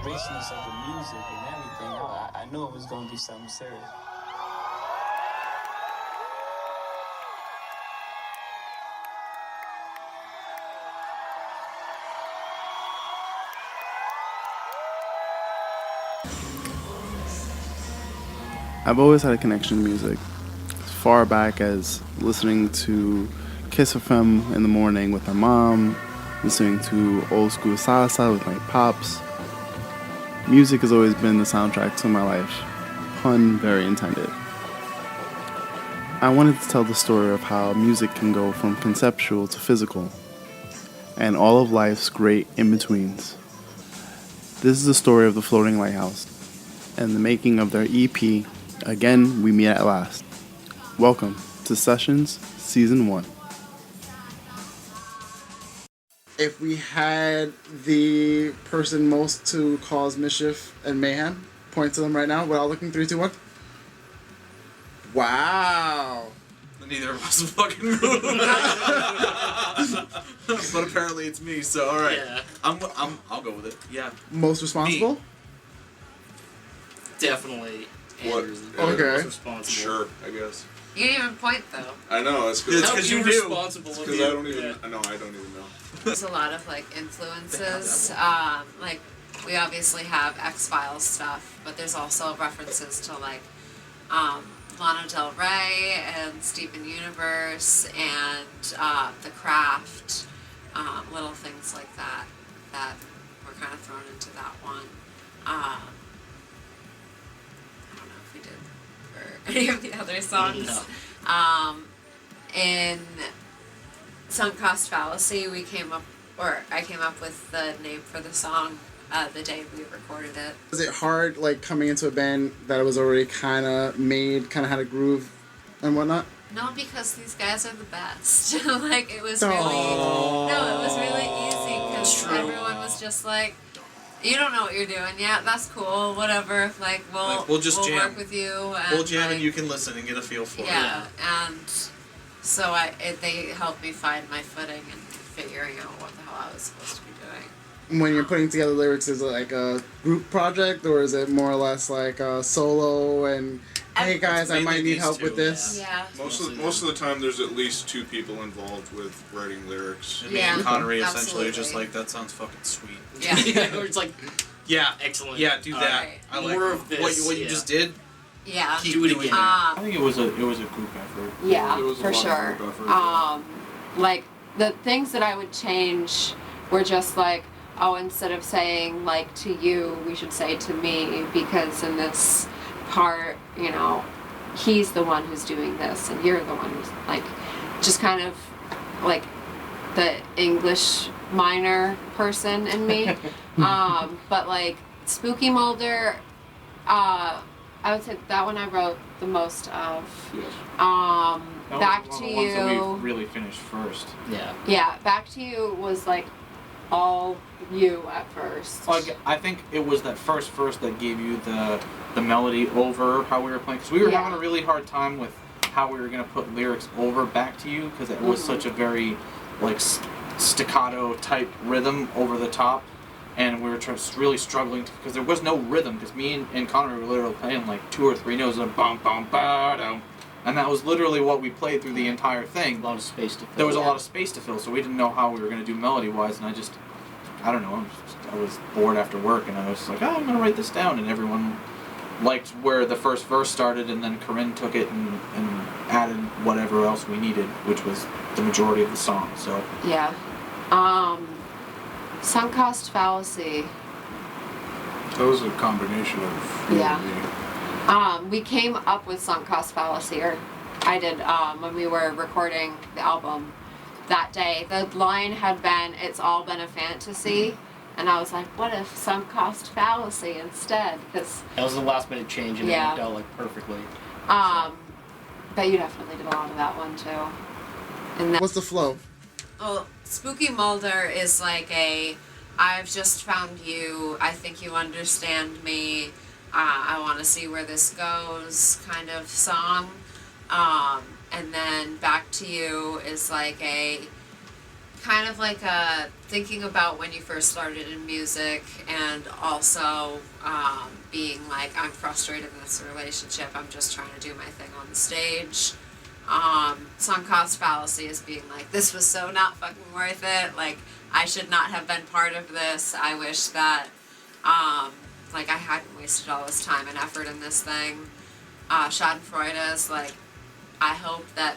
richness of the music and everything, I knew it was gonna be something serious. I've always had a connection to music, as far back as listening to Kiss FM in the morning with my mom, listening to old school salsa with my pops. Music has always been the soundtrack to my life, pun very intended. I wanted to tell the story of how music can go from conceptual to physical, and all of life's great in-betweens. This is the story of the Floating Lighthouse, and the making of their EP, Again We Meet at Last. Welcome to Sessions Season 1. If we had the person most to cause mischief and mayhem, point to them right now. We're all looking 3, 2, 1. Wow. Neither of us fucking moved. But apparently it's me, so alright. Yeah. I'll go with it. Yeah. Most responsible? Me. Definitely Andrew's the Okay. most responsible. Sure, I guess. You didn't even point though. I know, it's It's because 'cause you're you knew. responsible. I don't even. Yeah. I know, I don't even know. There's a lot of like influences. Like we obviously have X-Files stuff, but there's also references to like Lana Del Rey and Steven Universe and The Craft, little things like that were kind of thrown into that one. I don't know if we did for any of the other songs. No. In Sunk Cost Fallacy, I came up with the name for the song the day we recorded it. Was it hard, like, coming into a band that was already kind of made, kind of had a groove and whatnot? No, because these guys are the best. Like, it was really... No, it was really easy, because everyone was just like, you don't know what you're doing yet, that's cool, whatever, like, we'll just jam. work with you. And, We'll jam like, and you can listen and get a feel for it. Yeah, and so they helped me find my footing and figuring out what the hell I was supposed to be doing. When you're putting together lyrics, is it like a group project, or is it more or less like a solo and, hey guys, I might need help with this? Yeah. Most of the time, there's at least 2 people involved with writing lyrics. And me Yeah, and Conary essentially absolutely. are just like, that sounds fucking sweet. Yeah. It's like, Yeah. excellent. Yeah, do that. Alright. I like More of this, what you yeah. just did. Yeah. Keep Do it doing again. that. I think it was a group effort. Yeah, It was a for lot of sure. group effort. Like the things that I would change were just like, oh, instead of saying like to you, we should say to me, because in this part, you know, he's the one who's doing this and you're the one who's like, just kind of like the English minor person in me. But like Spooky Molder, I would say that one I wrote the most of. Yes. That Back was to one of the ones that You. we really finished first. Yeah. Yeah, Back to You was like all you at first. Like, I think it was that first verse that gave you the melody over how we were playing, because we were Yeah. having a really hard time with how we were going to put lyrics over Back to You, because it was such a very like staccato type rhythm over the top, and we were just really struggling because there was no rhythm, because me and Conary were literally playing like 2 or 3 notes of bum bum ba dum, and that was literally what we played through the entire A thing. lot of space to fill. There was a lot of space to fill, so we didn't know how we were going to do melody wise, and I don't know, I was bored after work, and I was like, oh, I'm going to write this down, and everyone liked where the first verse started, and then Corinne took it and added whatever else we needed, which was the majority of the song. So Yeah. Sunk Cost Fallacy. That was a combination of. Yeah. We came up with Sunk Cost Fallacy, or I did, when we were recording the album that day. The line had been, it's all been a fantasy. And I was like, what if Sunk Cost Fallacy instead? Because, That was the last minute change and Yeah. it worked out like perfectly. but you definitely did a lot of that one too. And then, What's the flow? Well, Spooky Mulder is like I've just found you, I think you understand me, I want to see where this goes kind of song. And then Back to You is like kind of like thinking about when you first started in music, and also being like, I'm frustrated in this relationship, I'm just trying to do my thing on the stage. Sunk cost fallacy is being like, this was so not fucking worth it, like I should not have been part of this. I wish that like I hadn't wasted all this time and effort in this thing. Schadenfreude is like, I hope that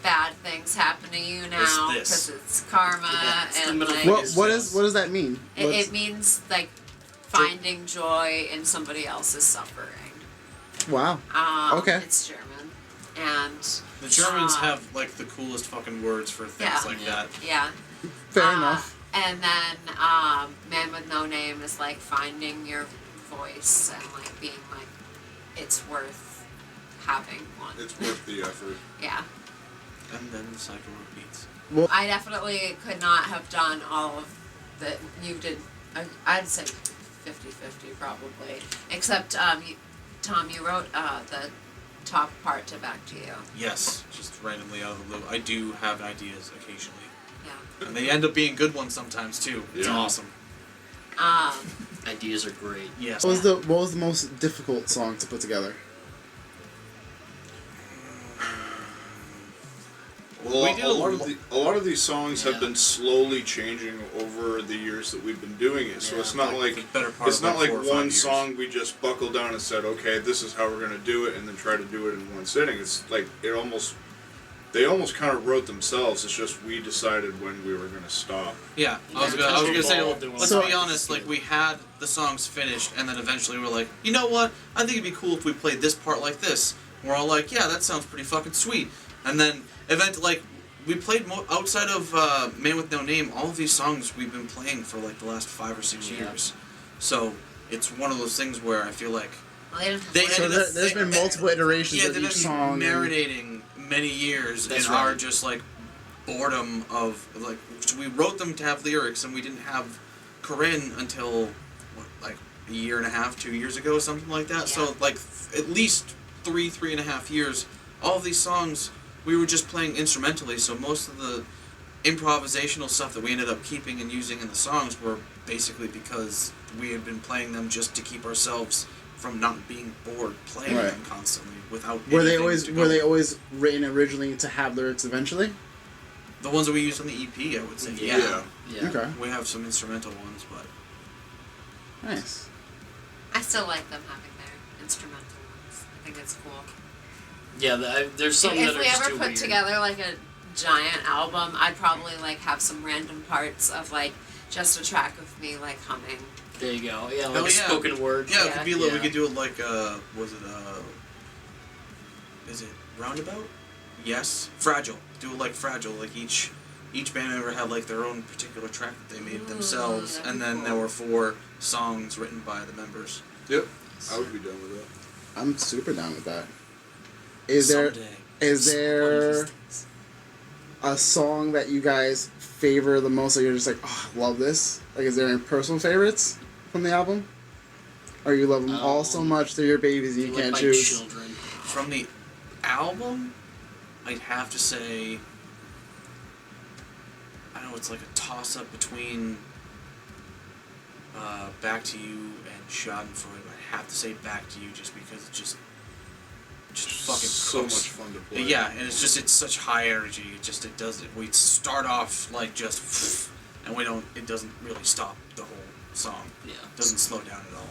bad things happen to you now because it's karma. It's the and middle like, What does that mean? it means like finding joy in somebody else's suffering. Wow. Okay. It's German, and The Germans have like the coolest fucking words for things Yeah. like that. yeah. Fair enough. And then Man with No Name is like finding your voice and like being like, it's worth having one. It's worth the effort. Yeah. And then the cycle repeats. I definitely could not have done all of that you did. I'd say 50-50 probably. Except, Tom, you wrote the top part to Back to You. Yes, just randomly out of the blue. I do have ideas occasionally. Yeah. And they end up being good ones sometimes too. It's Yeah. awesome. Ideas are great. Yes. What was the most difficult song to put together? Well, We did a lot of these songs Yeah. have been slowly changing over the years that we've been doing it. So Yeah. it's not Like like the better part it's of not like like 4 or 5 one years. song we just buckled down and said, okay, this is how we're gonna do it, and then try to do it in one sitting. It's like they almost kind of wrote themselves. It's just we decided when we were gonna stop. Yeah, I was Yeah, gonna say, evolved and let's So- be honest, like we had the songs finished and then eventually we're like, you know what, I think it'd be cool if we played this part like this. We're all like, yeah, that sounds pretty fucking sweet. And then like we played outside of Man with No Name, all of these songs we've been playing for like the last 5 or 6 years. So it's one of those things where I feel like Well, they didn't they So ended up, there's been multiple iterations yeah, of they've each been song. and- marinating many years That's in our right. just like boredom of like we wrote them to have lyrics and we didn't have Corinne until what, like a year and a half, 2 years ago, something like that. Yeah. So like at least 3.5 years, all of these songs we were just playing instrumentally. So most of the improvisational stuff that we ended up keeping and using in the songs were basically because we had been playing them just to keep ourselves from not being bored playing Right. them constantly without Were they anything always to were go they with. always written originally to have lyrics eventually? The ones that we used on the EP, I would say. Yeah. Yeah. Yeah. Okay. We have some instrumental ones, but Nice. I still like them having their instrumental ones. I think it's cool. Yeah, there's some that If are we just ever too put weird. together like a giant album, I'd probably like have some random parts of like just a track of me like humming. There you go. Yeah, like Oh, a yeah. spoken word. yeah, it could be like we Yeah. could do it like was it is it Roundabout? Yes, Fragile. Do it like Fragile. Like each band member had like their own particular track that they made themselves, that'd be and then cool. there were 4 songs written by the members. Yep, I would be done with that. I'm super down with that. Is Someday. there a song that you guys favor the most that you're just like, oh, I love this? Like, is there any personal favorites from the album? Or you love them all so much they're your babies and you Like can't my choose? children. From the album, I'd have to say, I know it's like a toss-up between Back to You and Schadenfreude, but I have to say Back to You just because it just fucking So cooks. much fun to play. Yeah, and it's such high energy. It does it. We start off like just, and it doesn't really stop the whole song. Yeah. It doesn't slow down at all.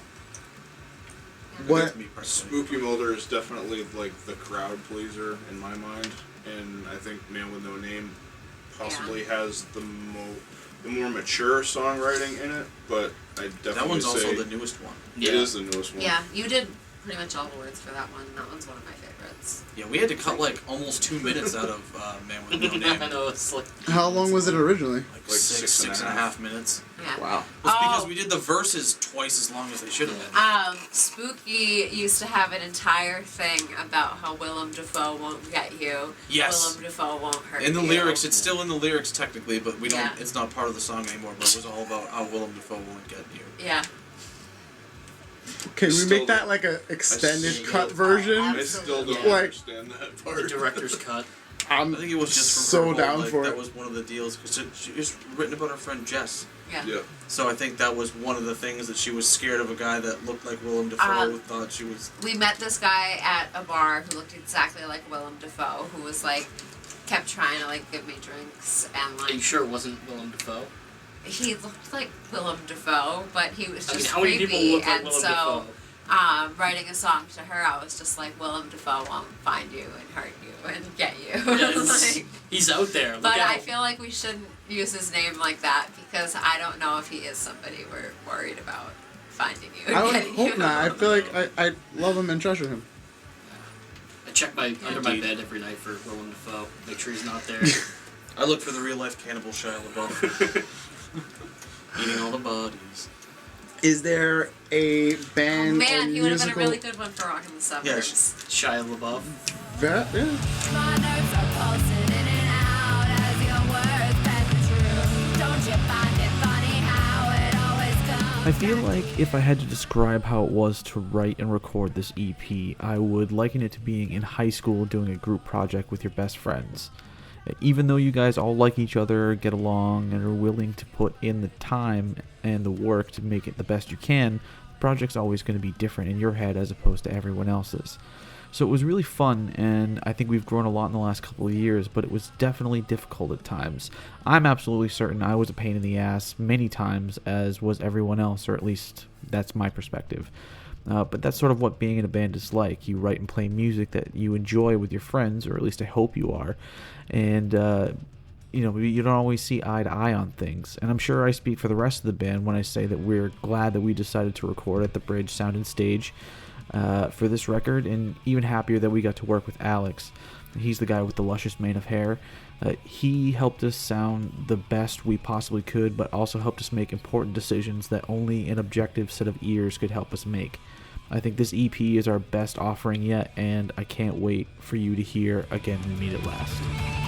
What? To me personally. Spooky Molder is definitely like the crowd pleaser in my mind, and I think Man with No Name possibly has the more mature songwriting in it. But I definitely That one's say also the newest one. it is the newest one. Yeah, you did pretty much all the words for that one. That one's one of my favorites. Yeah, we had to cut like almost 2 minutes out of Man with No Name. I know, it's like... How long was it originally? Like Like six and a half minutes. Yeah. Wow. It's because Oh. we did the verses twice as long as they should have been. Spooky used to have an entire thing about how Willem Dafoe won't get you. Yes. Willem Dafoe won't hurt In the you. lyrics, it's still in the lyrics technically, but we don't. Yeah. It's not part of the song anymore. But it was all about how Willem Dafoe won't get you. Yeah. Can we Still make that don't- like a extended still- cut version? I still don't Yeah. Like- understand that The part. director's cut. I think it was just from so her whole, down like, for that it. was one of the deals because she was written about her friend Jess. Yeah. Yeah. So I think that was one of the things that she was scared of a guy that looked like Willem Dafoe. Thought she was. We met this guy at a bar who looked exactly like Willem Dafoe, who was like, kept trying to like give me drinks and Are you like. sure it wasn't Willem Dafoe? He looked like Willem Dafoe, but he was I mean, just how many creepy, people look like and Willem so. Dafoe? Writing a song to her, I was just like, Willem Dafoe won't find you and hurt you and get you. Yeah, Like, he's out there. Look but out. I feel like we shouldn't use his name like that because I don't know if he is somebody we're worried about finding you and I would getting hope you. not. I feel like I love him and treasure him. I check under my Indeed. bed every night for Willem Dafoe. Make sure he's not there. I look for the real life cannibal Shia LaBeouf. Eating all the bodies. Is there a Oh band man, or he would have been a musical really good one for Rockin' the Suburbs. Shia LaBeouf. that? Yeah. My nerves are pulsing in and out as your words pass the truth. Don't you find it funny how it always comes? I feel like if I had to describe how it was to write and record this EP, I would liken it to being in high school doing a group project with your best friends. Even though you guys all like each other, get along, and are willing to put in the time and the work to make it the best you can, the project's always going to be different in your head as opposed to everyone else's. So it was really fun, and I think we've grown a lot in the last couple of years, but it was definitely difficult at times. I'm absolutely certain I was a pain in the ass many times, as was everyone else, or at least that's my perspective. But that's sort of what being in a band is like. You write and play music that you enjoy with your friends, or at least I hope you are. And, you don't always see eye to eye on things. And I'm sure I speak for the rest of the band when I say that we're glad that we decided to record at the Bridge Sound and Stage for this record, and even happier that we got to work with Alex. He's the guy with the luscious mane of hair. He helped us sound the best we possibly could, but also helped us make important decisions that only an objective set of ears could help us make. I think this EP is our best offering yet, and I can't wait for you to hear Again We Meet at Last.